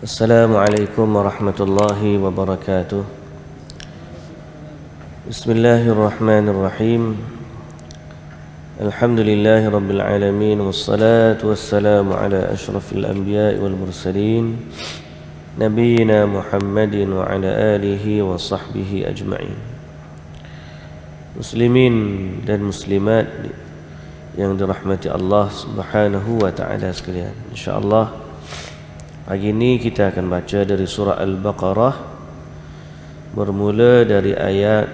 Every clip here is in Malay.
Assalamualaikum warahmatullahi wabarakatuh. Bismillahirrahmanirrahim. Alhamdulillahi rabbil alamin. Wassalatu wassalamu ala ashrafil anbiya'i wal mursalin, Nabiyyina Muhammadin wa ala alihi wa sahbihi ajma'in. Muslimin dan muslimat yang dirahmati Allah subhanahu wa ta'ala sekalian, InsyaAllah pagi ini kita akan baca dari surah Al-Baqarah, bermula dari ayat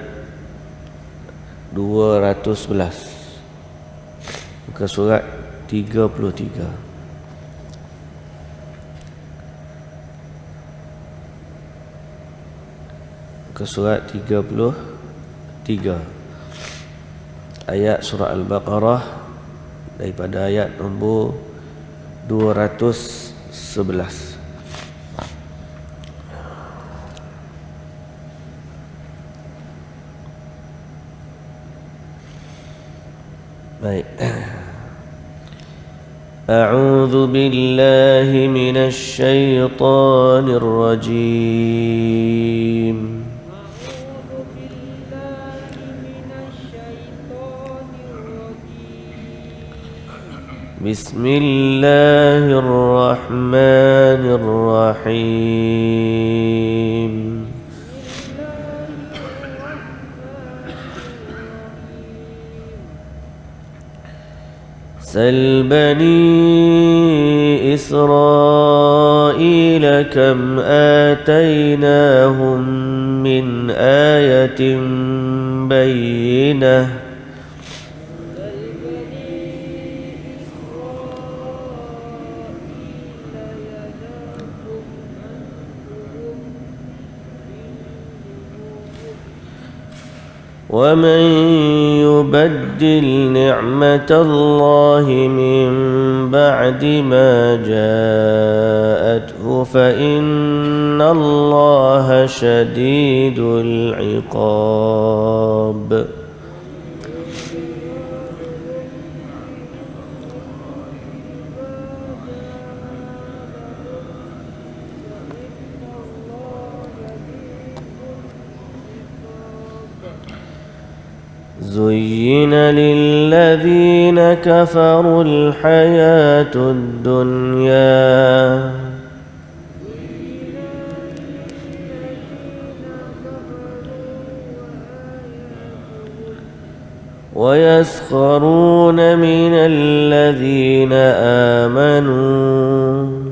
211 ke surat 33. Ke surat 33 ayat surah Al-Baqarah, daripada ayat nombor 211. Baik. A'udzu billahi minasy syaithanir rajim. Bismillahirrahmanirrahim. سل بني إسرائيل كم آتيناهم من آية بينة ومن يبدل نعمة الله من بعد ما جاءته فإن الله شديد العقاب. زين للذين كفروا الحياة الدنيا ويسخرون من الذين آمنوا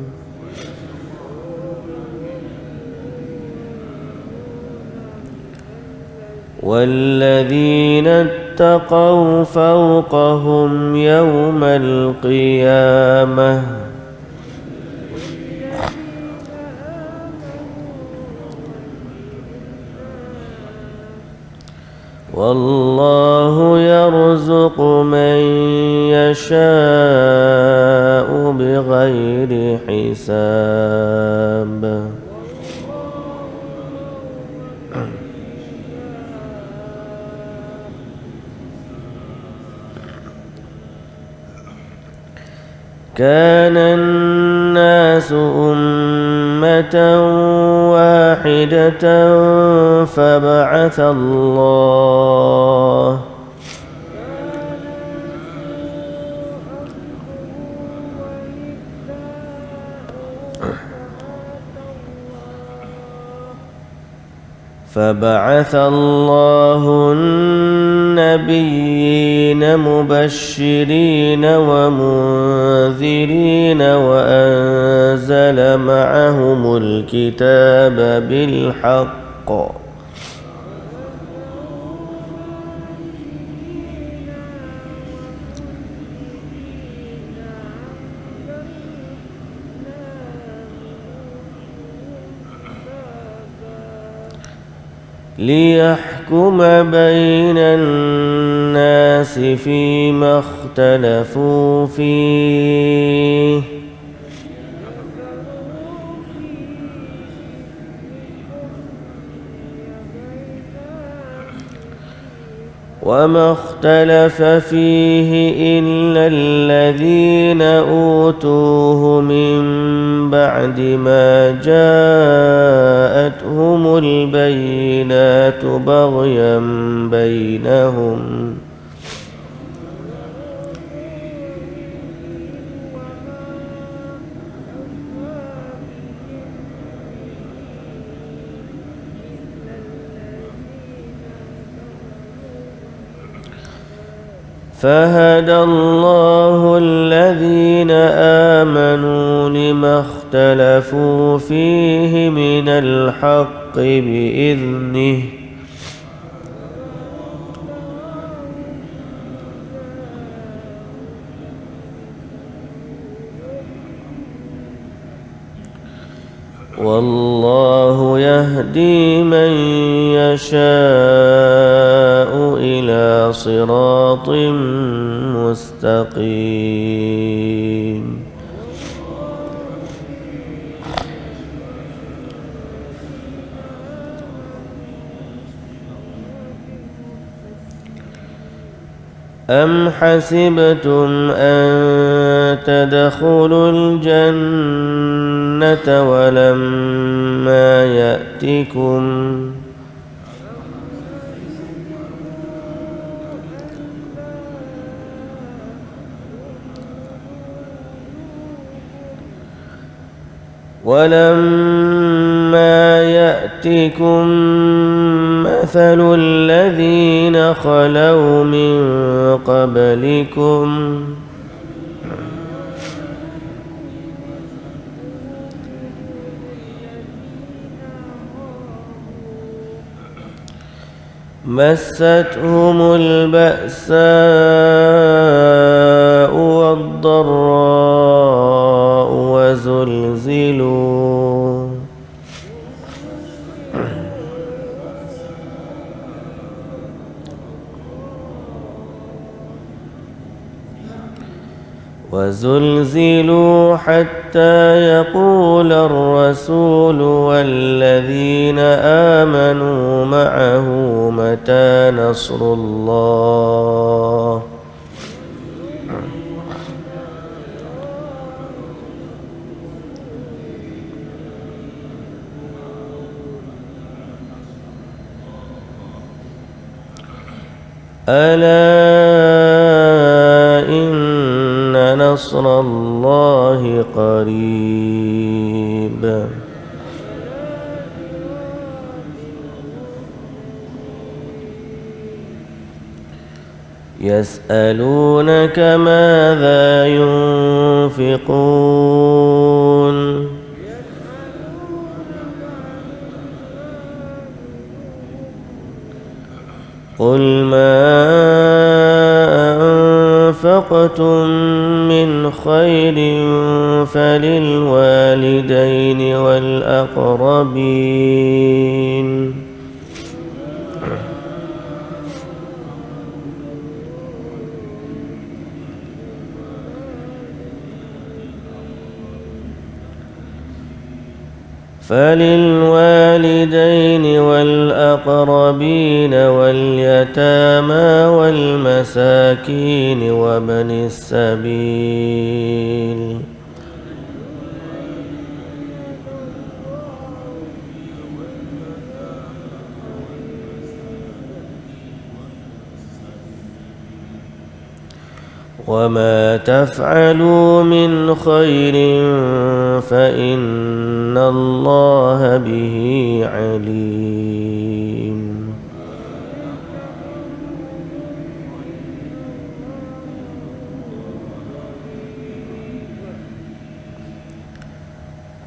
والذين اتقوا فوقهم يوم القيامة والله يرزق من يشاء بغير حساب. كان الناس أمة واحدة فبعث الله النبيين مبشرين ومنذرين وأنزل معهم الكتاب بالحق ليحكم بين الناس فيما اختلفوا فيه وما اختلف فيه إلا الذين أوتوه من بعد ما جاءتهم البينات بغيا بينهم فهدى الله الذين آمنوا لما اختلفوا فيه من الحق بإذنه والله يهدي من يشاء إلى صراط مستقيم أم حسبتم أن تدخلوا الجنة ولما يأتكم مثل الذين خلوا من قبلكم مستهم البأساء والضراء وزلزلوا حتى يقول الرسول والذين آمنوا معه متى نصر الله ألا إن نصر الله قريب يسألونك ماذا ينفقون قل ما أنفقتم من خير فللوالدين والأقربين والأقربين واليتامى والمساكين وابن السبيل وما تفعلوا من خير فإن الله به عليم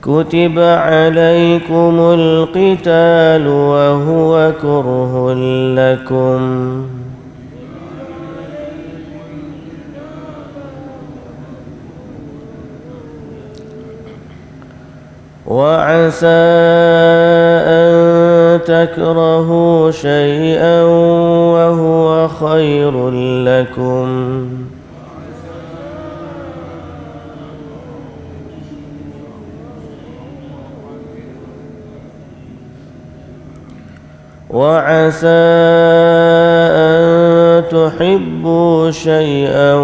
كتب عليكم القتال وهو كره لكم وعسى أن تكرهوا شيئا وهو خير لكم وعسى أن تحبوا شيئا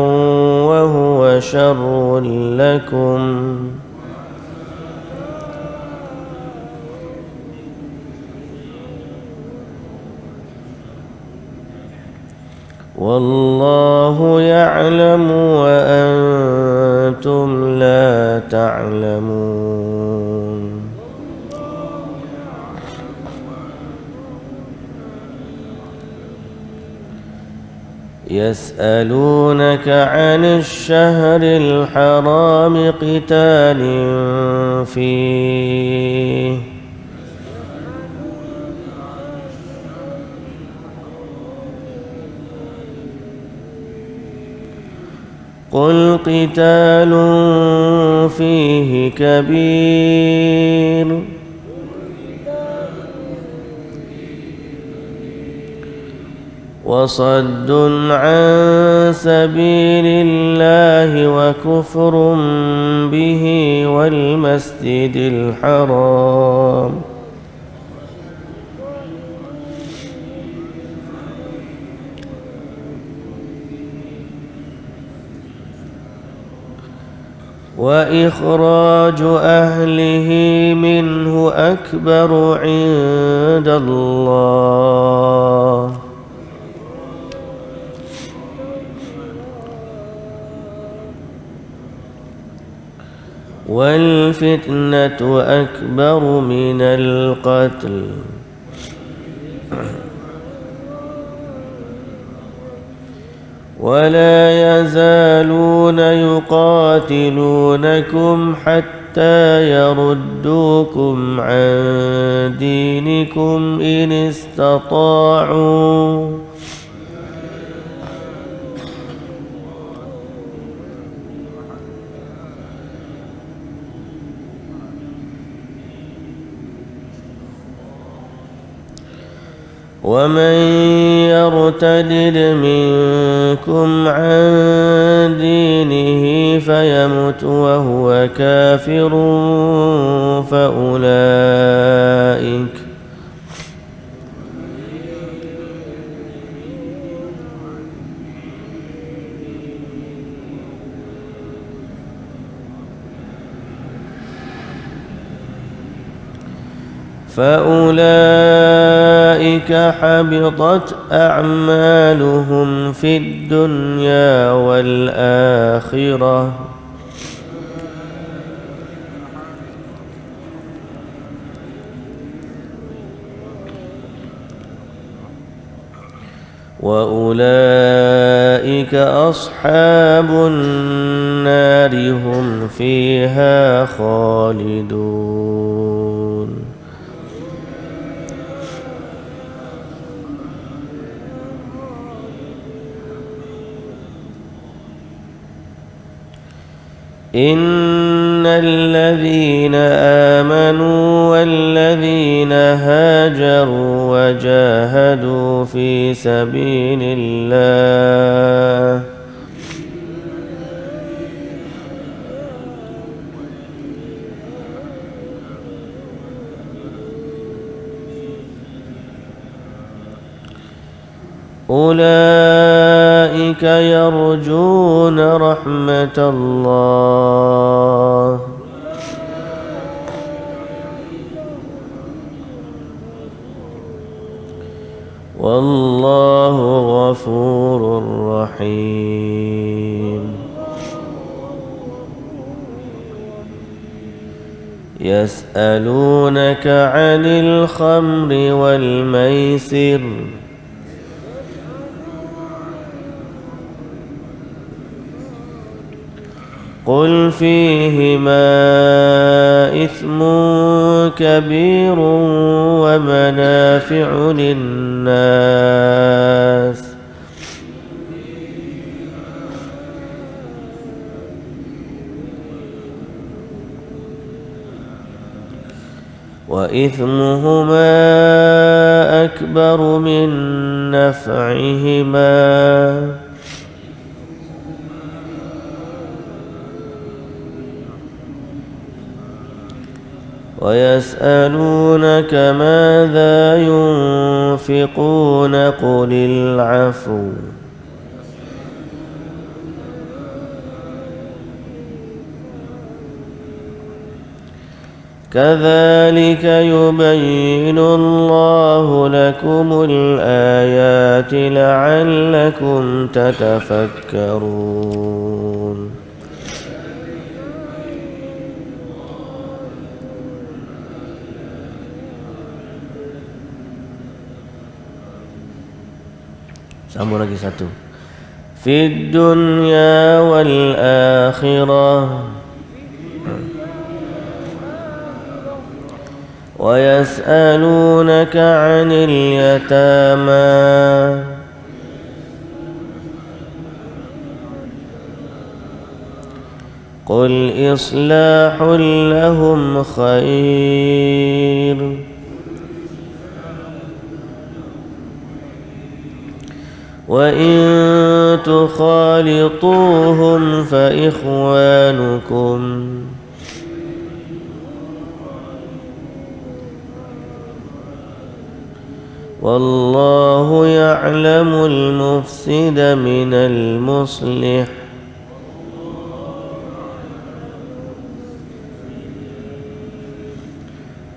وهو شر لكم والله يعلم وأنتم لا تعلمون. يسألونك عن الشهر الحرام قتال فيه قل قتال فيه كبير وصد عن سبيل الله وكفر به والمسجد الحرام وإخراج أهله منه أكبر عند الله والفتنة أكبر من القتل ولا يزالون يقاتلونكم حتى يردوكم عن دينكم إن استطاعوا ومن يرتد منكم عن دينه فيمت وهو كافر فأولئك حبطت أعمالهم في الدنيا والآخرة وأولئك أصحاب النار هم فيها خالدون. إن الذين آمنوا والذين هاجروا وجاهدوا في سبيل الله أولئك يرجون رحمة الله والله غفور رحيم. يسألونك عن الخمر والميسر قل فيهما إثم كبير ومنافع للناس وإثمهما أكبر من نفعهما ويسألونك ماذا ينفقون قل العفو كذلك يبين الله لكم الآيات لعلكم تتفكرون. Sambung lagi satu. Fid dunya wal akhirah wa yas'alunaka 'anil yatama qul islahul lahum khair وإن تخالطوهم فإخوانكم والله يعلم المفسد من المصلح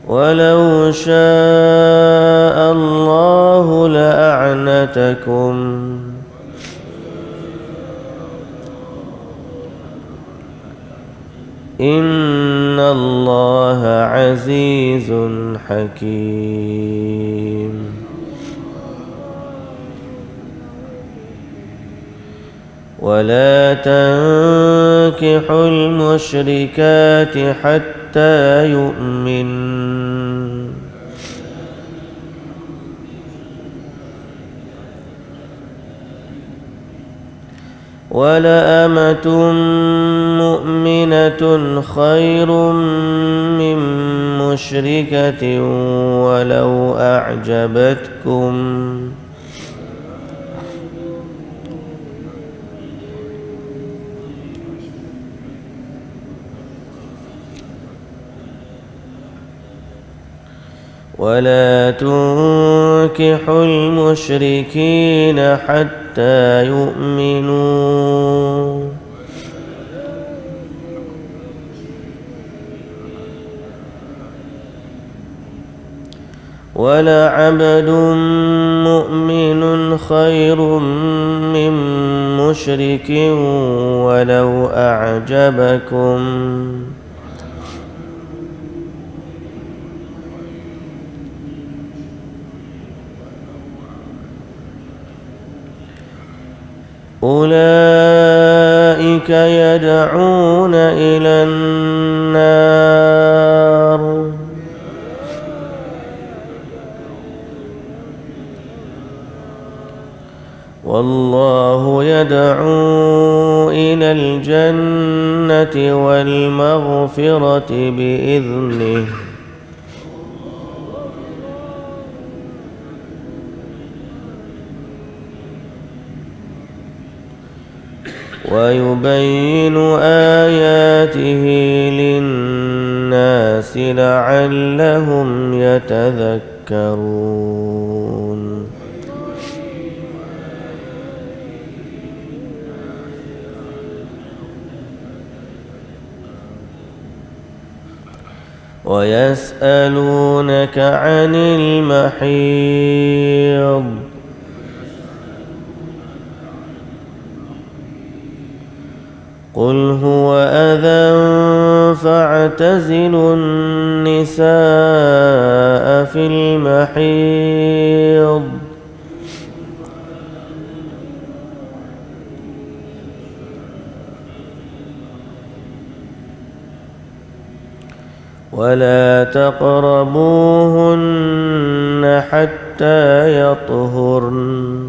ولو شاء الله لأعنتكم إن الله عزيز حكيم. ولا تنكحوا المشركات حتى يؤمنوا ولأمة مؤمنة خير من مشركة ولو أعجبتكم ولا تنكحوا المشركين حتى يؤمنوا ولعبد مؤمن خير من مشرك ولو أعجبكم أولئك يدعون إلى النار والله يدعو إلى الجنة والمغفرة بإذنه ويبين آياته للناس لعلهم يتذكرون. ويسألونك عن المحيض قل هو أذى فاعتزلوا النساء في المحيض ولا تقربوهن حتى يطهرن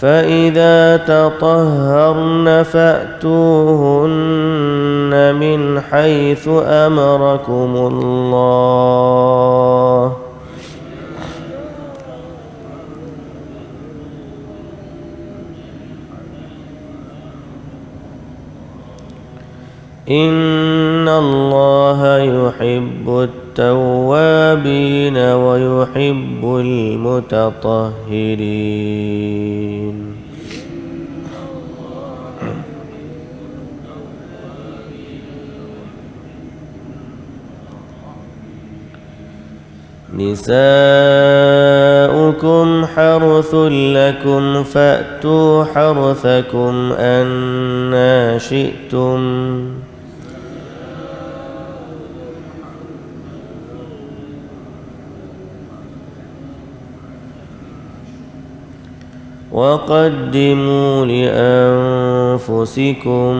فإذا تطهرن فأتوهن من حيث أمركم الله إن الله يحب التوابين ويحب المتطهرين. نساؤكم حرث لكم فأتوا حرثكم أنى شئتم وقدموا لأنفسكم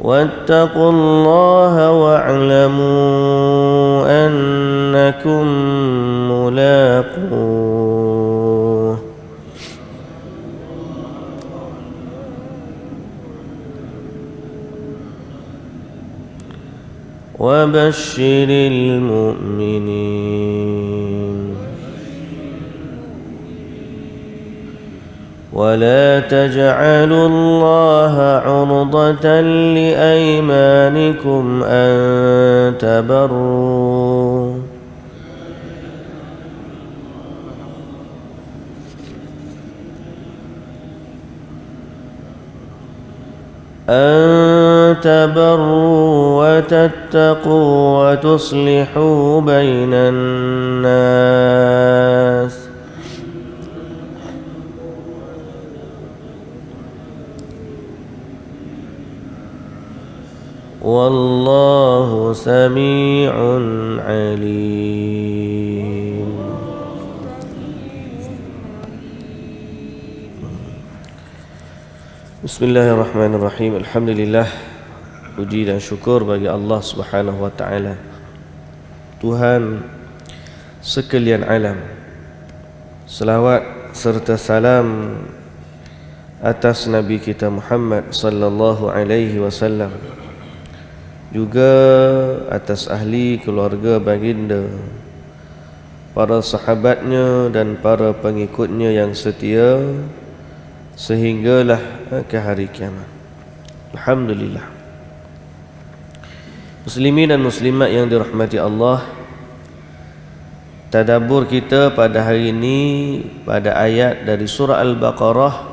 واتقوا الله واعلموا أنكم ملاقوه وبشر المؤمنين ولا تجعلوا الله عرضة لأيمانكم أن تبروا وتتقوا وتصلحوا بين الناس والله سميع عليم. Bismillahirrahmanirrahim. Alhamdulillah, puji dan syukur bagi Allah Subhanahu wa taala, Tuhan sekalian alam. Selawat serta salam atas Nabi kita Muhammad sallallahu alaihi wasallam, juga atas ahli keluarga baginda, para sahabatnya dan para pengikutnya yang setia sehinggalah ke hari kiamat. Alhamdulillah. Muslimin dan muslimat yang dirahmati Allah, tadabbur kita pada hari ini pada ayat dari surah Al-Baqarah,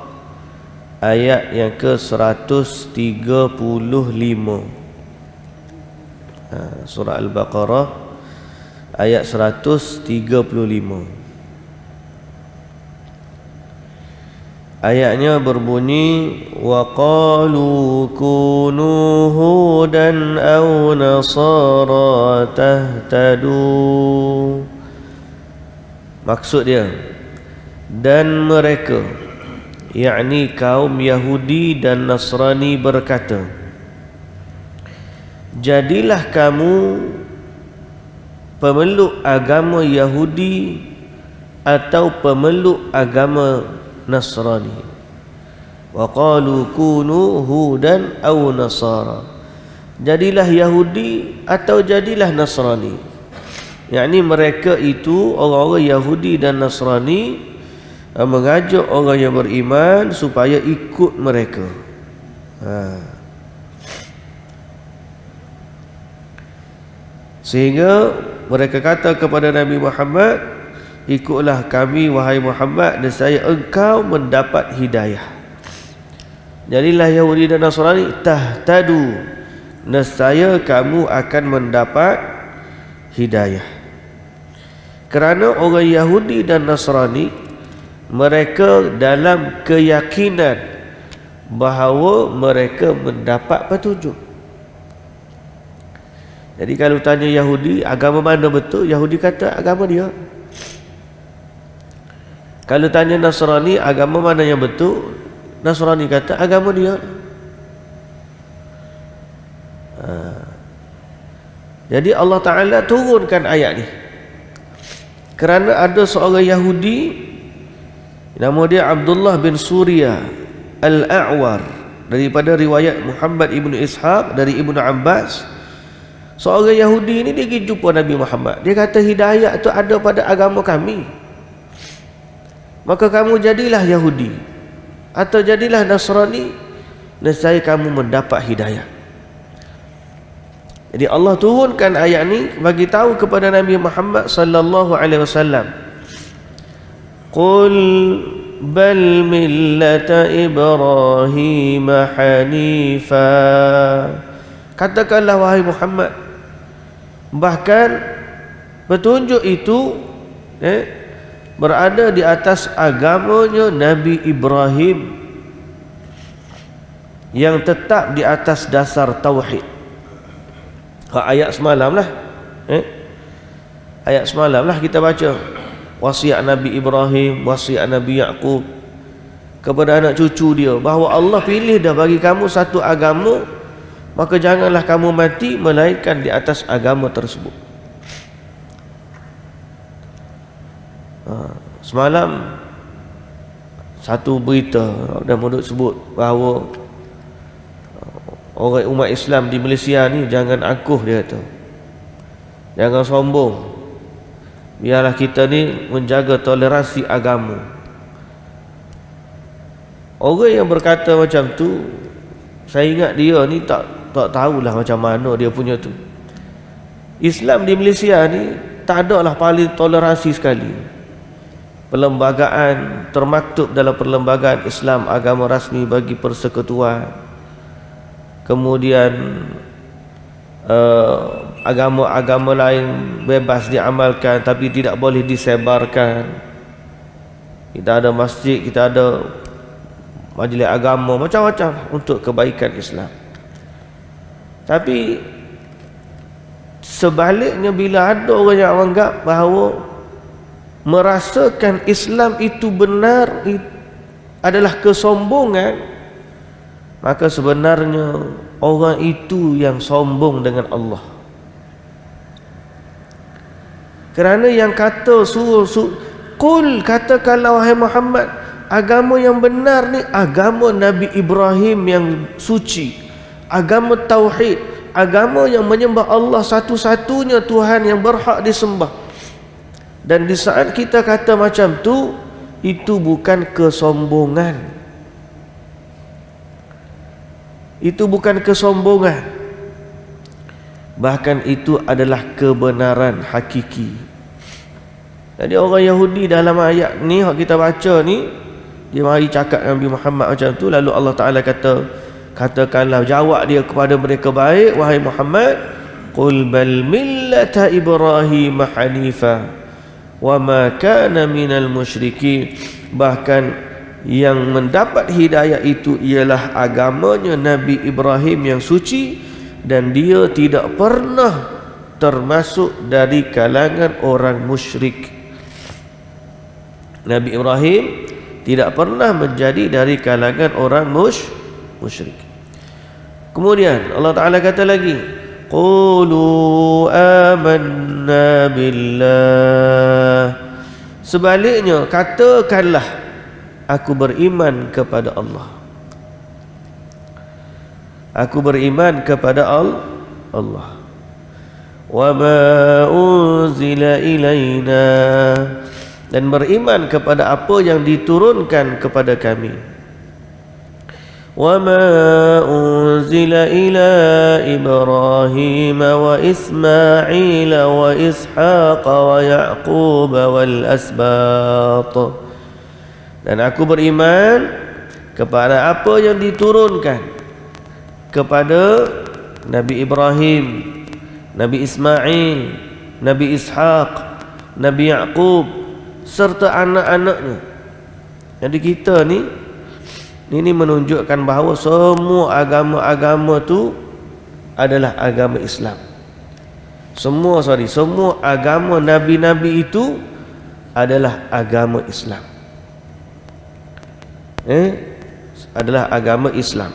ayat yang ke-135. Surah Al-Baqarah ayat 135. Ayatnya berbunyi, wa qalu kunu hudan aw nasara tahtadu. Maksud dia, dan mereka, yakni kaum Yahudi dan Nasrani berkata, jadilah kamu pemeluk agama Yahudi atau pemeluk agama Nasrani. Wa qalu kunu hudan aw nasara. Jadilah Yahudi atau jadilah Nasrani. Yakni mereka itu orang-orang Yahudi dan Nasrani mengajak orang yang beriman supaya ikut mereka. Sehingga mereka kata kepada Nabi Muhammad, ikutlah kami wahai Muhammad, nescaya engkau mendapat hidayah. Jadilah Yahudi dan Nasrani, tahtadu, nescaya kamu akan mendapat hidayah. Kerana orang Yahudi dan Nasrani, mereka dalam keyakinan bahawa mereka mendapat petunjuk. Jadi kalau tanya Yahudi, agama mana betul? Yahudi kata agama dia. Kalau tanya Nasrani, agama mana yang betul? Nasrani kata agama dia. Jadi Allah Ta'ala turunkan ayat ni kerana ada seorang Yahudi, nama dia Abdullah bin Surya Al-A'war, daripada riwayat Muhammad ibn Ishaq dari Ibnu Abbas. Seorang Yahudi ni dia pergi jumpa Nabi Muhammad. Dia kata hidayah tu ada pada agama kami, maka kamu jadilah Yahudi atau jadilah Nasrani, nescaya kamu mendapat hidayah. Jadi Allah turunkan ayat ni bagi tahu kepada Nabi Muhammad sallallahu alaihi wasallam, qul bal millata Ibrahim hanifa Katakanlah wahai Muhammad, bahkan petunjuk itu berada di atas agamanya Nabi Ibrahim yang tetap di atas dasar tauhid. Ayat semalam lah, ayat semalam lah kita baca wasiat Nabi Ibrahim, wasiat Nabi Yaqub kepada anak cucu dia, bahawa Allah pilih dah bagi kamu satu agama, maka janganlah kamu mati melainkan di atas agama tersebut. Semalam satu berita dan mulut sebut bahawa orang umat Islam di Malaysia ni jangan angkuh, dia kata, jangan sombong, biarlah kita ni menjaga toleransi agama. Orang yang berkata macam tu, saya ingat dia ni tak tahulah macam mana dia punya tu. Islam di Malaysia ni tak adalah paling toleransi sekali. Perlembagaan termaktub dalam perlembagaan Islam agama rasmi bagi persekutuan. Kemudian agama-agama lain bebas diamalkan tapi tidak boleh disebarkan. Kita ada masjid, kita ada majlis agama, macam-macam untuk kebaikan Islam. Tapi sebaliknya, bila ada orang yang menganggap bahawa merasakan Islam itu benar adalah kesombongan, maka sebenarnya orang itu yang sombong dengan Allah. Kerana yang kata Qul, katakanlah wahai Muhammad, agama yang benar ni agama Nabi Ibrahim yang suci, agama tauhid, agama yang menyembah Allah satu-satunya Tuhan yang berhak disembah. Dan di saat kita kata macam tu, itu bukan kesombongan, itu bukan kesombongan, bahkan itu adalah kebenaran hakiki. Jadi orang Yahudi dalam ayat ni yang kita baca ni, dia mari cakap Nabi Muhammad macam tu, lalu Allah Ta'ala katakanlah, jawab dia kepada mereka baik, wahai Muhammad, qul bal millata Ibrahim hanifa wa ma kana minal musyrikin. Bahkan yang mendapat hidayah itu ialah agamanya Nabi Ibrahim yang suci, dan dia tidak pernah termasuk dari kalangan orang musyrik. Nabi Ibrahim tidak pernah menjadi dari kalangan orang musyrik. Kemudian Allah Ta'ala kata lagi, qulu amanna billah. Sebaliknya, katakanlah aku beriman kepada Allah. Aku beriman kepada Allah. Wa ma unzila ilaina, dan beriman kepada apa yang diturunkan kepada kami. Wa ma unzila ila Ibrahim wa Ismail wa Ishaq wa Yaqub wal asbat. Dan aku beriman kepada apa yang diturunkan kepada Nabi Ibrahim, Nabi Ismail, Nabi Ishaq, Nabi Yaqub serta anak-anaknya. Jadi kita ni ini menunjukkan bahawa semua agama-agama tu adalah agama Islam. Semua agama nabi-nabi itu adalah agama Islam. Adalah agama Islam.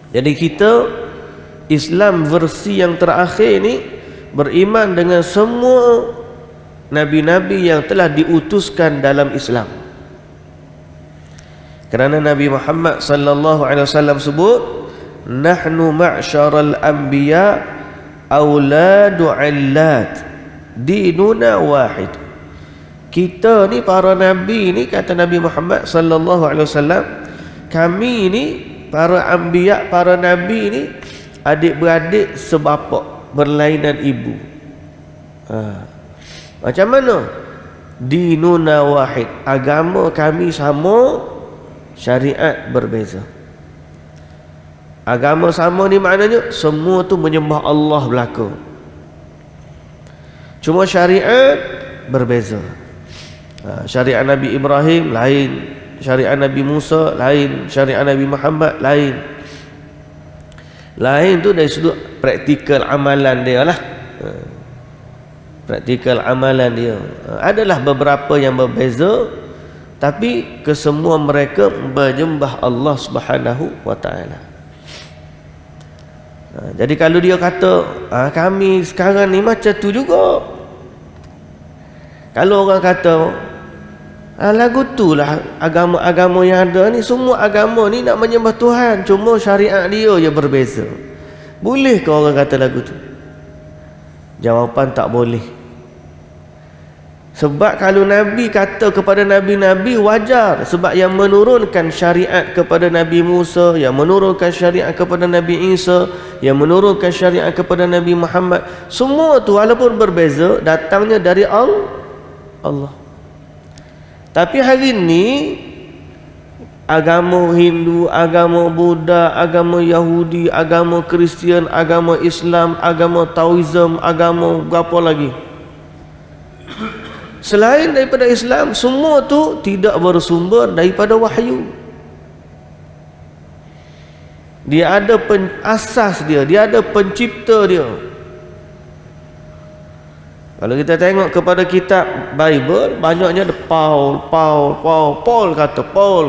Jadi kita Islam versi yang terakhir ni beriman dengan semua nabi-nabi yang telah diutuskan dalam Islam. Kerana Nabi Muhammad sallallahu alaihi wasallam sebut, nahnu ma'syaral anbiya auladu illat dinuna wahid. Kita ni para nabi ni, kata Nabi Muhammad sallallahu alaihi wasallam, kami ni para anbiya, para nabi ni adik-beradik sebapak, berlainan ibu. Macam mana? Dinuna wahid, agama kami sama, syariat berbeza. Agama sama ni maknanya semua tu menyembah Allah belaka. Cuma syariat berbeza. Syariat Nabi Ibrahim lain, syariat Nabi Musa lain, syariat Nabi Muhammad lain. Lain tu dari sudut praktikal amalan dia lah. Praktikal amalan dia. Adalah beberapa yang berbeza, tapi kesemua mereka menyembah Allah Subhanahu wa taala. Jadi kalau dia kata kami sekarang ni macam tu juga. Kalau orang kata lagu tu lah agama-agama yang ada ni, semua agama ni nak menyembah Tuhan, cuma syariat dia je berbeza. Boleh ke orang kata lagu tu? Jawapan tak boleh. Sebab kalau Nabi kata kepada Nabi-Nabi wajar, sebab yang menurunkan syariat kepada Nabi Musa, yang menurunkan syariat kepada Nabi Isa, yang menurunkan syariat kepada Nabi Muhammad, semua tu walaupun berbeza datangnya dari Allah. Tapi hari ini agama Hindu, agama Buddha, agama Yahudi, agama Kristian, agama Islam, agama Taoism, agama apa lagi, selain daripada Islam, semua tu tidak bersumber daripada wahyu. Dia ada asas dia ada pencipta dia. Kalau kita tengok kepada kitab Bible, banyaknya ada Paul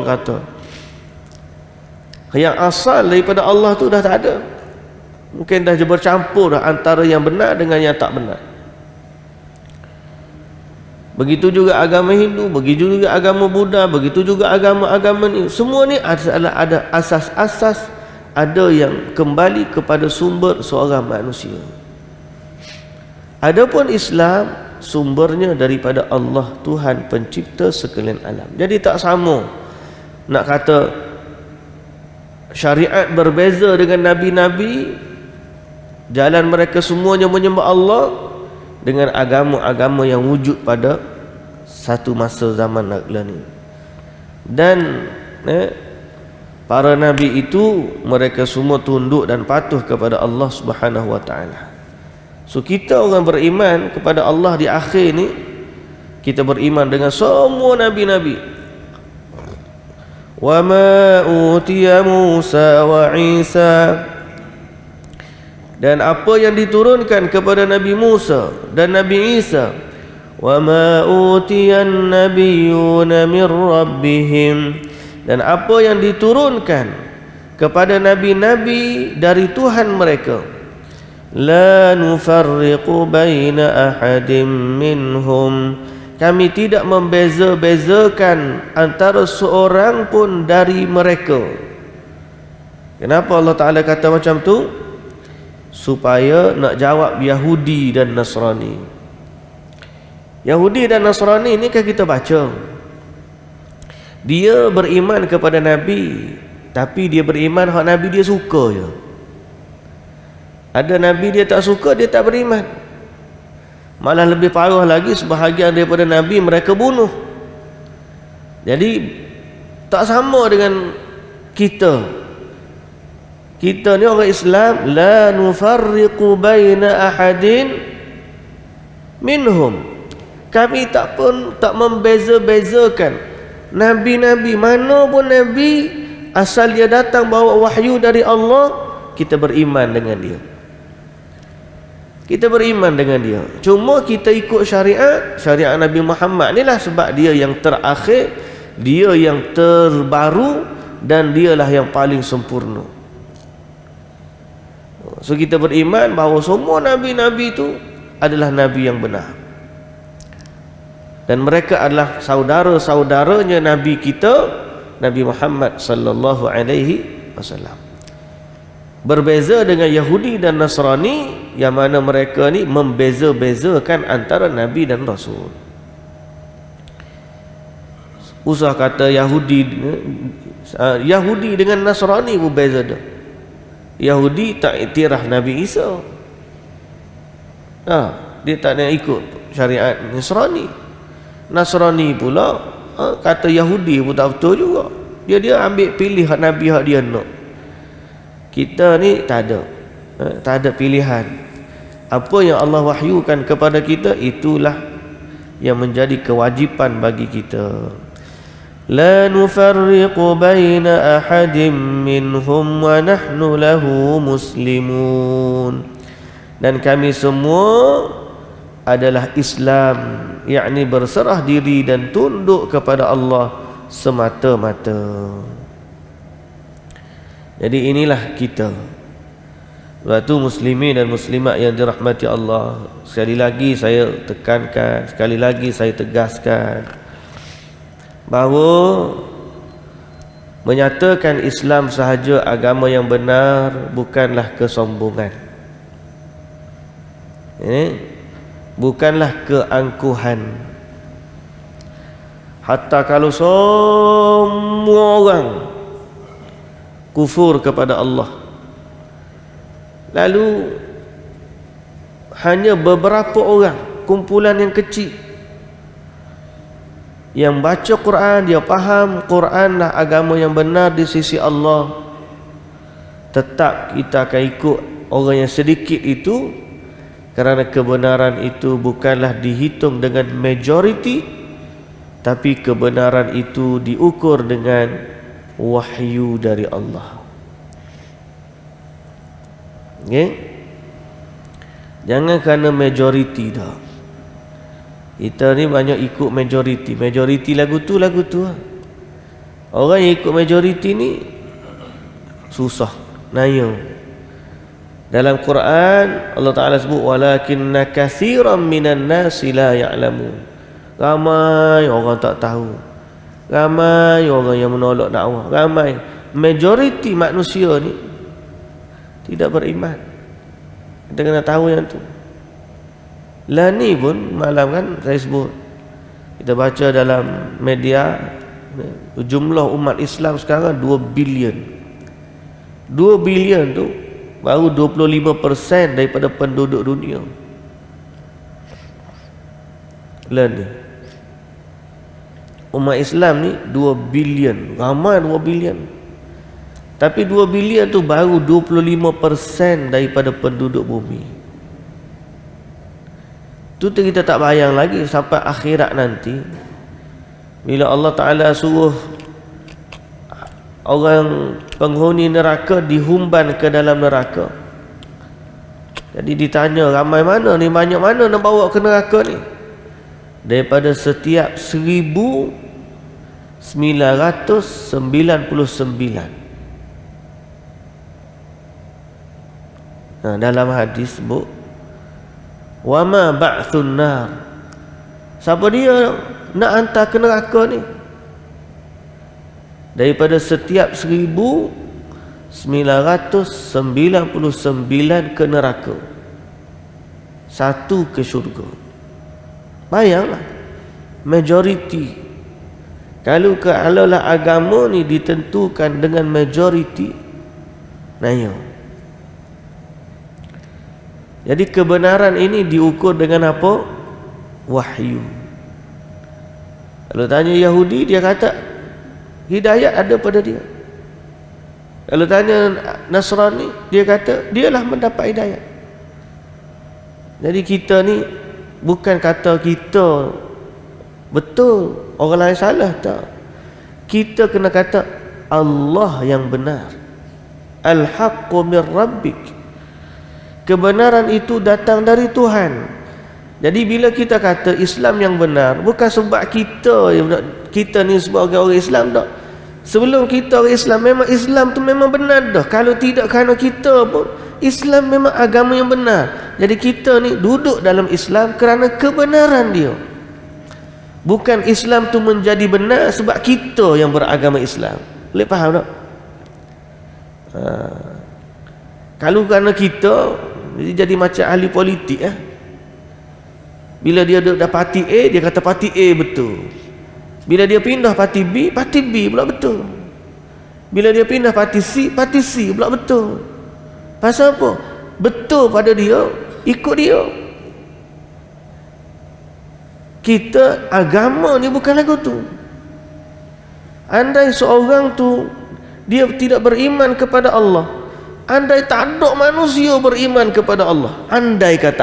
kata. Yang asal daripada Allah tu dah tak ada. Mungkin dah bercampur antara yang benar dengan yang tak benar. Begitu juga agama Hindu, begitu juga agama Buddha, begitu juga agama-agama ni. Semua ni ada asas-asas, ada yang kembali kepada sumber seorang manusia. Adapun Islam, sumbernya daripada Allah, Tuhan pencipta sekalian alam. Jadi tak sama nak kata syariat berbeza dengan Nabi-Nabi, jalan mereka semuanya menyembah Allah, dengan agama-agama yang wujud pada satu masa zaman ni. Dan para nabi itu mereka semua tunduk dan patuh kepada Allah Subhanahu wa taala. So kita orang beriman kepada Allah di akhir ni, kita beriman dengan semua nabi-nabi. Wa ma utiya Musa wa Isa, dan apa yang diturunkan kepada Nabi Musa dan Nabi Isa. Wa ma utiyan nabiyyuna min rabbihim, dan apa yang diturunkan kepada nabi-nabi dari Tuhan mereka. La nufarriqu baina ahadim minhum, kami tidak membeza-bezakan antara seorang pun dari mereka. Kenapa Allah Ta'ala kata macam tu? Supaya nak jawab Yahudi dan Nasrani. Yahudi dan Nasrani ni kan kita baca, dia beriman kepada Nabi, tapi dia beriman hak Nabi dia suka je. Ada Nabi dia tak suka, dia tak beriman. Malah lebih parah lagi, sebahagian daripada Nabi mereka bunuh. Jadi tak sama dengan kita. Kita ni orang Islam, la nufarriqu baina ahadin minhum, kami tak membeza-bezakan nabi-nabi, mana pun nabi, asal dia datang bawa wahyu dari Allah, kita beriman dengan dia. Kita beriman dengan dia. Cuma kita ikut syariat Nabi Muhammad ni lah, sebab dia yang terakhir, dia yang terbaru, dan dialah yang paling sempurna. So kita beriman bahawa semua nabi-nabi itu adalah nabi yang benar, dan mereka adalah saudara-saudaranya nabi kita, Nabi Muhammad sallallahu alaihi wasallam. Berbeza dengan Yahudi dan Nasrani, yang mana mereka ni membeza-bezakan antara nabi dan rasul. Usah kata Yahudi dengan Nasrani berbeza dah. Yahudi tak iktiraf Nabi Isa, dia tak nak ikut syariat Nasrani. Nasrani pula kata Yahudi pun tak betul juga. Dia ambil pilih hak Nabi hak dia nak. Kita ni tak ada, tak ada pilihan. Apa yang Allah wahyukan kepada kita, itulah yang menjadi kewajipan bagi kita. La nufarriqu baina ahadin minhum wa nahnu lahu muslimun. Dan kami semua adalah Islam, yakni berserah diri dan tunduk kepada Allah semata-mata. Jadi inilah kita. Waktu muslimin dan muslimat yang dirahmati Allah, sekali lagi saya tekankan, sekali lagi saya tegaskan bahawa menyatakan Islam sahaja agama yang benar bukanlah kesombongan, bukanlah keangkuhan. Hatta kalau semua orang kufur kepada Allah, lalu hanya beberapa orang, kumpulan yang kecil yang baca Quran, dia faham Quranlah agama yang benar di sisi Allah, tetap kita akan ikut orang yang sedikit itu, kerana kebenaran itu bukanlah dihitung dengan majoriti, tapi kebenaran itu diukur dengan wahyu dari Allah. Jangan kerana majoriti dah. Kita ni banyak ikut majoriti. Majoriti lagu tu Orang yang ikut majoriti ni susah, naya. Dalam Quran Allah Ta'ala sebut walakinna katsiran minan nasi la ya'lamun. Ramai orang tak tahu, ramai orang yang menolak dakwah, ramai majoriti manusia ni tidak beriman. Kita kena tahu yang tu. Lah ni pun malam kan saya sebut, kita baca dalam media, jumlah umat Islam sekarang 2 bilion. 2 bilion tu baru 25% daripada penduduk dunia. Lah ni umat Islam ni 2 bilion, ramai 2 bilion. Tapi 2 bilion tu baru 25% daripada penduduk bumi. Tu kita tak bayang lagi sampai akhirat nanti, bila Allah Ta'ala suruh orang penghuni neraka dihumban ke dalam neraka. Jadi ditanya, ramai mana ni, banyak mana nak bawa ke neraka ni? Daripada setiap 1999. Dalam hadis sebut wa ma ba'thun nar. Siapa dia nak hantar ke neraka ni? Daripada setiap 1999 ke neraka, 1 ke syurga. Bayanglah, majoriti. Kalau agama ni ditentukan dengan majoriti, naya. Jadi kebenaran ini diukur dengan apa? Wahyu. Kalau tanya Yahudi, dia kata hidayat ada pada dia. Kalau tanya Nasrani, dia kata dialah mendapat hidayat. Jadi kita ni bukan kata kita betul, orang lain salah, tak. Kita kena kata Allah yang benar. Al-haqqu min rabbik. Kebenaran itu datang dari Tuhan. Jadi bila kita kata Islam yang benar, bukan sebab kita ni sebagai orang Islam, tak. Sebelum kita orang Islam, memang Islam tu memang benar dah. Kalau tidak kerana kita pun, Islam memang agama yang benar. Jadi kita ni duduk dalam Islam kerana kebenaran dia. Bukan Islam tu menjadi benar sebab kita yang beragama Islam. Boleh faham tak? Kalau kerana kita, jadi macam ahli politik. Bila dia dah parti A, dia kata parti A betul. Bila dia pindah parti B pula betul. Bila dia pindah parti C pula betul. Pasal apa? Betul pada dia, ikut dia. Kita agama ni bukan lagu tu. Andai seorang tu dia tidak beriman kepada Allah, Andai tak ada manusia beriman kepada Allah, andai kata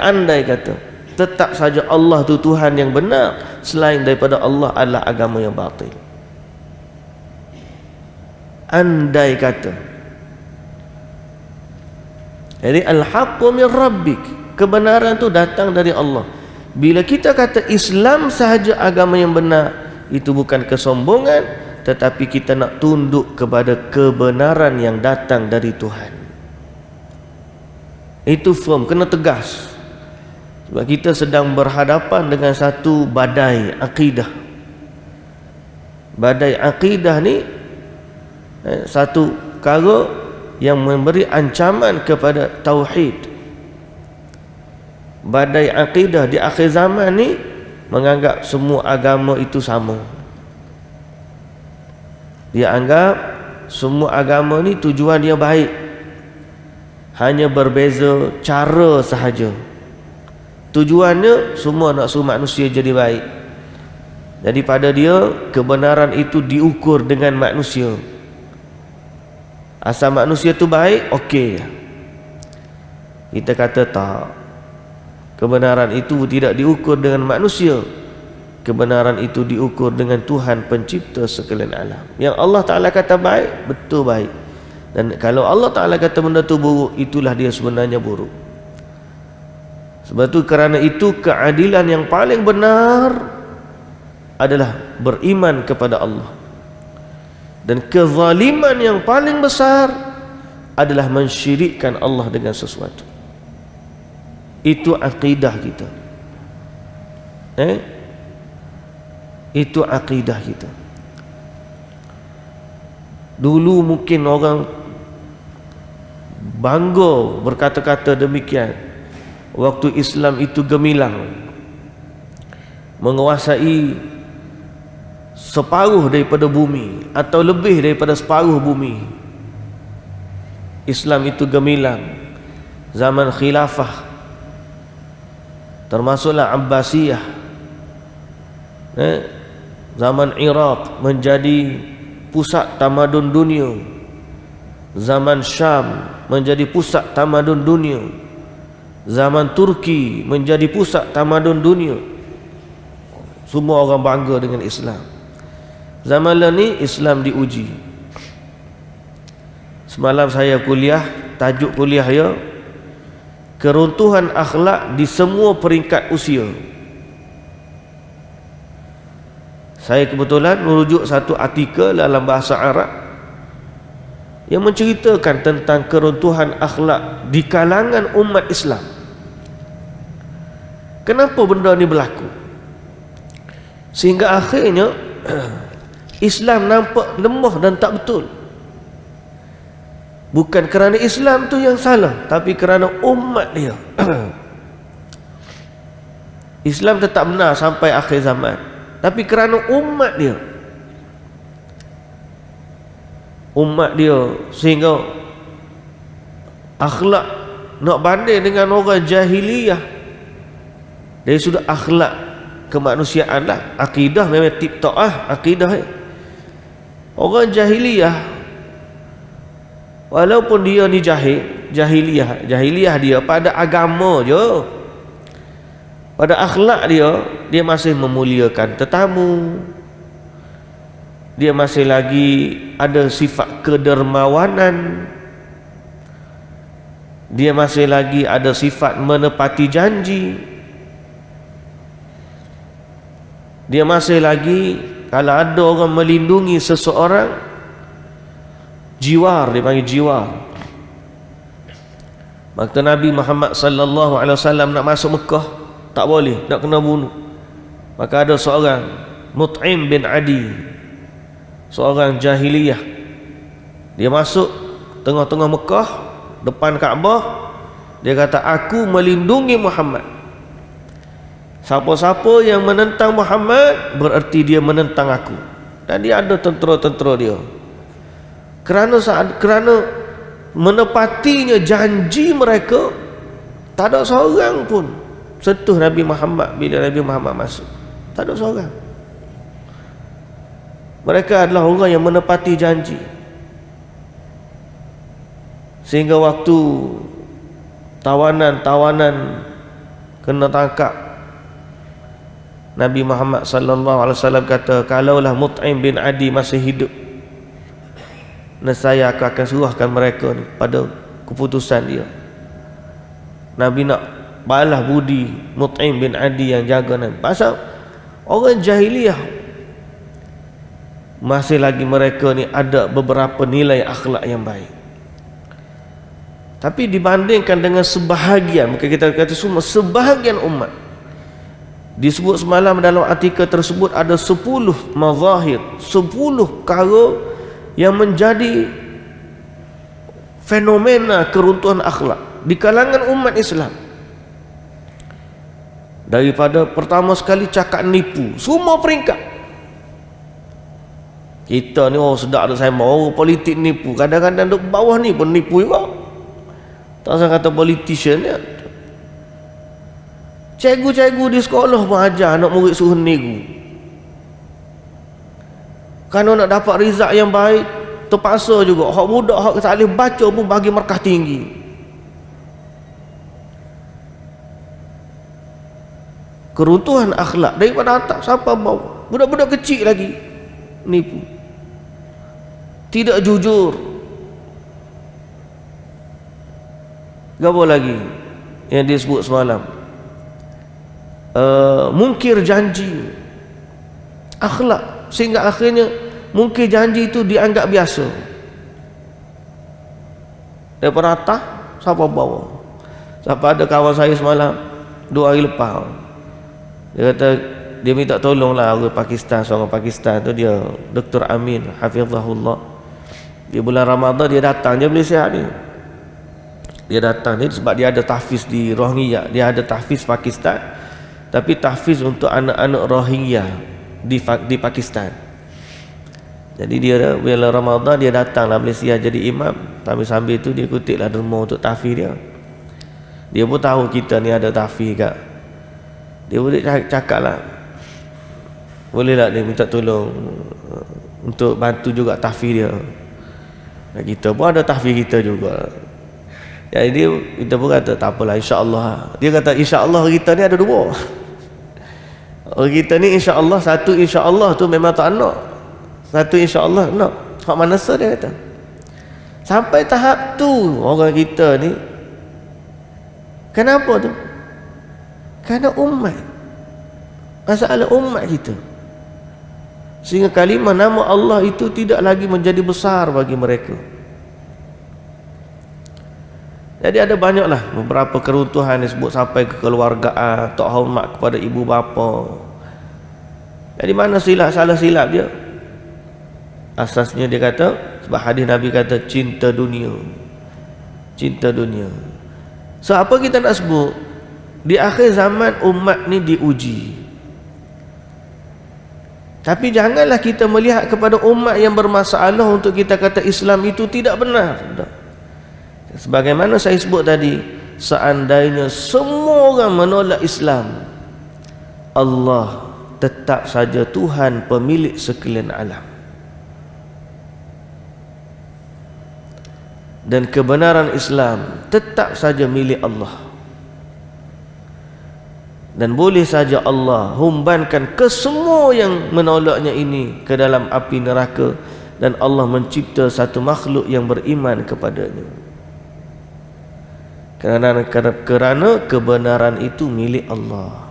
tetap saja Allah tu Tuhan yang benar, selain daripada Allah adalah agama yang batil. Andai kata. Jadi al-haqqu min rabbik, kebenaran tu datang dari Allah. Bila kita kata Islam sahaja agama yang benar, itu bukan kesombongan, tetapi kita nak tunduk kepada kebenaran yang datang dari Tuhan. Itu firm, kena tegas. Sebab kita sedang berhadapan dengan satu badai akidah. Badai akidah ni satu perkara yang memberi ancaman kepada tauhid. Badai akidah di akhir zaman ni menganggap semua agama itu sama. Dia anggap semua agama ni tujuan dia baik, hanya berbeza cara sahaja. Tujuannya semua nak suruh manusia jadi baik. Jadi pada dia kebenaran itu diukur dengan manusia. Asal manusia tu baik, okey. Kita kata tak. Kebenaran itu tidak diukur dengan manusia. Kebenaran itu diukur dengan Tuhan pencipta sekalian alam. Yang Allah Ta'ala kata baik, betul baik. Dan kalau Allah Ta'ala kata benda tu buruk, itulah dia sebenarnya buruk. Sebab tu kerana itu keadilan yang paling benar adalah beriman kepada Allah. Dan kezaliman yang paling besar adalah mensyirikkan Allah dengan sesuatu. Itu akidah kita. Itu akidah kita. Dulu mungkin orang bangga berkata-kata demikian waktu Islam itu gemilang, menguasai separuh daripada bumi atau lebih daripada separuh bumi. Islam itu gemilang zaman khilafah, termasuklah Abbasiyah. Zaman Iraq menjadi pusat tamadun dunia, zaman Syam menjadi pusat tamadun dunia, zaman Turki menjadi pusat tamadun dunia. Semua orang bangga dengan Islam. Zaman ni Islam diuji. Semalam saya kuliah, tajuk kuliah ya, keruntuhan akhlak di semua peringkat usia. Saya kebetulan merujuk satu artikel dalam bahasa Arab yang menceritakan tentang keruntuhan akhlak di kalangan umat Islam. Kenapa benda ni berlaku? Sehingga akhirnya Islam nampak lemah dan tak betul. Bukan kerana Islam tu yang salah, tapi kerana umat dia. Islam tetap benar sampai akhir zaman, tapi kerana umat dia sehingga akhlak nak banding dengan orang jahiliyah. Dari sudut akhlak kemanusiaan lah, akidah memang tip top lah akidah. Orang jahiliyah, walaupun dia ni jahiliyah dia pada agama je, pada akhlak dia masih memuliakan tetamu. Dia masih lagi ada sifat kedermawanan. Dia masih lagi ada sifat menepati janji. Dia masih lagi, kalau ada orang melindungi seseorang, jiwar, dia panggil jiwar. Maka Nabi Muhammad sallallahu alaihi wasallam nak masuk Mekah, tak boleh, nak kena bunuh. Maka ada seorang Mut'im bin Adi, seorang jahiliyah, dia masuk tengah-tengah Mekah, depan Kaabah. Dia kata, aku melindungi Muhammad. Siapa-siapa yang menentang Muhammad berarti dia menentang aku. Dan dia ada tentera-tentera dia. Kerana menepatinya janji mereka, tak ada seorang pun sentuh Nabi Muhammad bila Nabi Muhammad masuk. Tak ada seorang. Mereka adalah orang yang menepati janji. sehingga waktu tawanan kena tangkap, Nabi Muhammad sallallahu alaihi wasallam kata, kalaulah Mut'im bin Adi masih hidup, nescaya aku akan suruhkan mereka ni pada keputusan dia. Nabi nak balas budi Mut'im bin Adi yang jaga Nabi. Pasal orang jahiliyah masih lagi mereka ni ada beberapa nilai akhlak yang baik. Tapi dibandingkan dengan sebahagian, bukan kita kata semua, sebahagian umat, disebut semalam dalam artikel tersebut ada 10 mazahir, 10 perkara yang menjadi fenomena keruntuhan akhlak di kalangan umat Islam. Daripada pertama sekali cakap nipu, semua peringkat. Kita ni orang sedap dah, saya mau politik nipu, kadang-kadang duk bawah ni pun nipu juga. Tak usah kata politician ya. Cikgu-cikgu di sekolah pun ajar anak murid suruh niru. Kalau nak dapat result yang baik, terpaksa juga hak budak hak tak boleh baca pun bagi markah tinggi. Keruntuhan akhlak daripada atas sampai bawah. Budak-budak kecil lagi nipu, tidak jujur. Apa lagi yang disebut semalam? Mungkir janji, akhlak, sehingga akhirnya mungkir janji itu dianggap biasa. Daripada atas sampai bawah. Sampai ada kawan saya semalam 2 hari lepas, dia kata dia minta tolonglah orang Pakistan, seorang Pakistan tu, dia Dr. Amin hafizahullah. Di bulan Ramadan dia datang je Malaysia ni. Dia datang ni sebab dia ada tahfiz di Rohingya, dia ada tahfiz Pakistan, tapi tahfiz untuk anak-anak Rohingya di Pakistan. Jadi dia bila Ramadan dia datanglah Malaysia jadi imam, sambil-sambil tu dia kutiplah derma untuk tahfiz dia. Dia pun tahu kita ni ada tahfiz kat. Dia boleh cakap lah, boleh tak dia minta tolong untuk bantu juga tahfiz dia. Dan kita pun ada tahfiz kita juga. Jadi kita pun kata tak apalah, insya-Allah. Dia kata insya-Allah kita ni ada 2. Orang kita ni insya-Allah, satu insya-Allah tu memang tak nak, satu insya-Allah nak. Hak mana sah dia kata. Sampai tahap tu orang kita ni. Kenapa tu? Kerana umat, masalah umat kita, sehingga kalimah nama Allah itu tidak lagi menjadi besar bagi mereka. Jadi ada banyaklah beberapa keruntuhan disebut sampai ke keluargaan, tak hormat kepada ibu bapa. Jadi mana salah silap dia? Asasnya dia kata, sebab hadis Nabi kata cinta dunia. Cinta dunia. So apa kita nak sebut? Di akhir zaman umat ni diuji. Tapi janganlah kita melihat kepada umat yang bermasalah untuk kita kata Islam itu tidak benar. Sebagaimana saya sebut tadi, seandainya semua orang menolak Islam, Allah tetap saja Tuhan pemilik sekalian alam, dan kebenaran Islam tetap saja milik Allah. Dan boleh saja Allah humbankan ke semua yang menolaknya ini ke dalam api neraka, dan Allah mencipta satu makhluk yang beriman kepadanya. Kerana kebenaran itu milik Allah.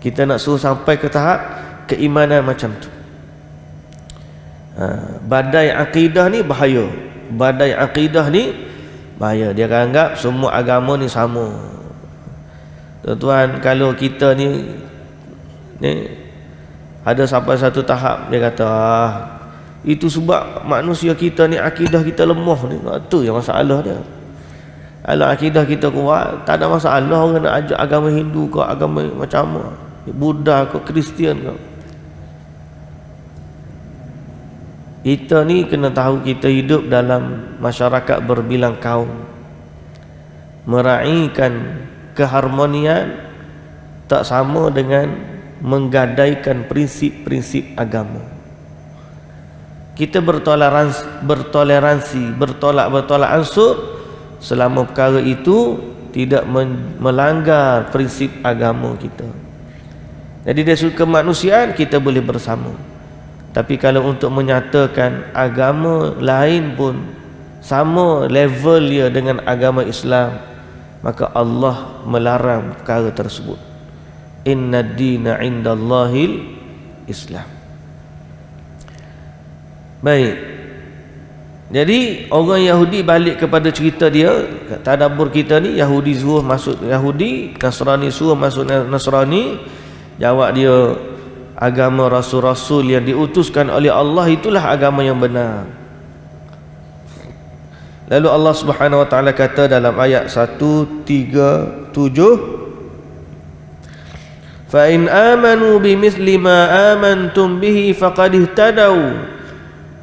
Kita nak suruh sampai ke tahap keimanan macam tu. Badai akidah ni bahaya. Badai akidah ni bahaya. Dia akan anggap semua agama ni sama. Tuan-tuan, kalau kita ni ada sampai satu tahap, dia kata itu sebab manusia kita ni akidah kita lemah ni. Itu yang masalah dia. Kalau akidah kita kuat, tak ada masalah orang nak ajak agama Hindu ke agama macam mana, Buddha ke Kristian ke. Kita ni kena tahu kita hidup dalam masyarakat berbilang kaum, meraihkan keharmonian tak sama dengan menggadaikan prinsip-prinsip agama. kita bertoleransi, bertolak ansur selama perkara itu tidak melanggar prinsip agama kita. Jadi dari sudut kemanusiaan kita boleh bersama. Tapi kalau untuk menyatakan agama lain pun sama level dia dengan agama Islam, maka Allah melarang perkara tersebut. Inna dina indallahil Islam. Baik. Jadi orang Yahudi balik kepada cerita dia, tadabbur kita ni, Yahudi suruh masuk Yahudi, Nasrani suruh masuk Nasrani. Jawab dia, agama rasul-rasul yang diutuskan oleh Allah itulah agama yang benar. Lalu Allah Subhanahu wa taala kata dalam ayat 137, fa in amanu bimithli ma amantum bihi faqad ihtadaw,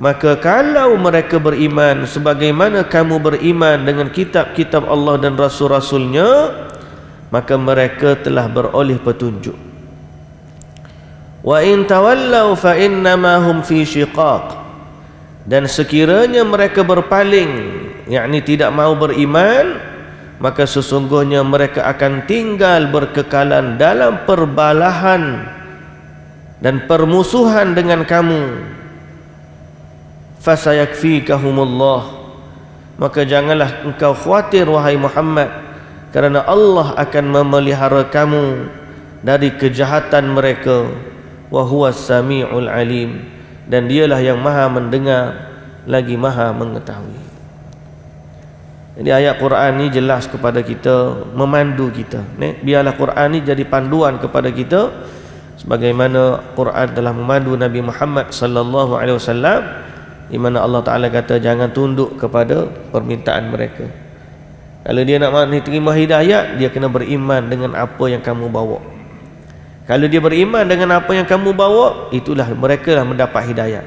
maka kalau mereka beriman sebagaimana kamu beriman dengan kitab-kitab Allah dan rasul-rasulnya, maka mereka telah beroleh petunjuk. Wa in tawallaw fa innama hum fi shiqaq, dan sekiranya mereka berpaling, yakni tidak mau beriman, maka sesungguhnya mereka akan tinggal berkekalan dalam perbalahan dan permusuhan dengan kamu. Fasayakfikahumullah, maka janganlah engkau khawatir wahai Muhammad, kerana Allah akan memelihara kamu dari kejahatan mereka. Wa huwas samiul alim, dan dialah yang maha mendengar lagi maha mengetahui. Jadi ayat Quran ni jelas kepada kita, memandu kita. Biarlah Quran ni jadi panduan kepada kita, sebagaimana Quran telah memandu Nabi Muhammad sallallahu alaihi wasallam, di mana Allah Taala kata jangan tunduk kepada permintaan mereka. Kalau dia nak terima hidayah, dia kena beriman dengan apa yang kamu bawa. Kalau dia beriman dengan apa yang kamu bawa, itulah mereka lah mendapat hidayah.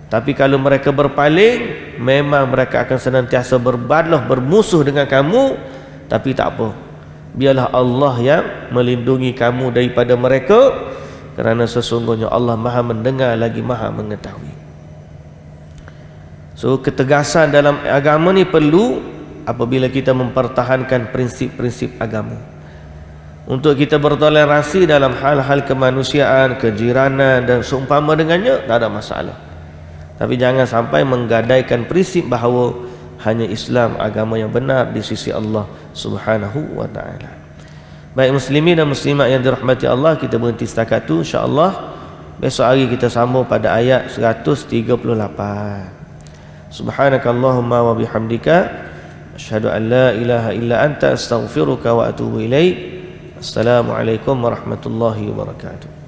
Tapi kalau mereka berpaling, memang mereka akan senantiasa berbalah, bermusuh dengan kamu. Tapi tak apa, biarlah Allah yang melindungi kamu daripada mereka, kerana sesungguhnya Allah maha mendengar lagi maha mengetahui. So ketegasan dalam agama ni perlu apabila kita mempertahankan prinsip-prinsip agama. Untuk kita bertoleransi dalam hal-hal kemanusiaan, kejiranan dan seumpama dengannya, tak ada masalah. Tapi jangan sampai menggadaikan prinsip bahawa hanya Islam agama yang benar di sisi Allah Subhanahu wa taala. Baik muslimin dan muslimat yang dirahmati Allah, kita berhenti setakat tu. Insya-Allah besok hari kita sambung pada ayat 138. Subhanakallahumma wa bihamdika asyhadu an la ilaha illa anta astaghfiruka wa atubu ilaik. Assalamualaikum warahmatullahi wabarakatuh.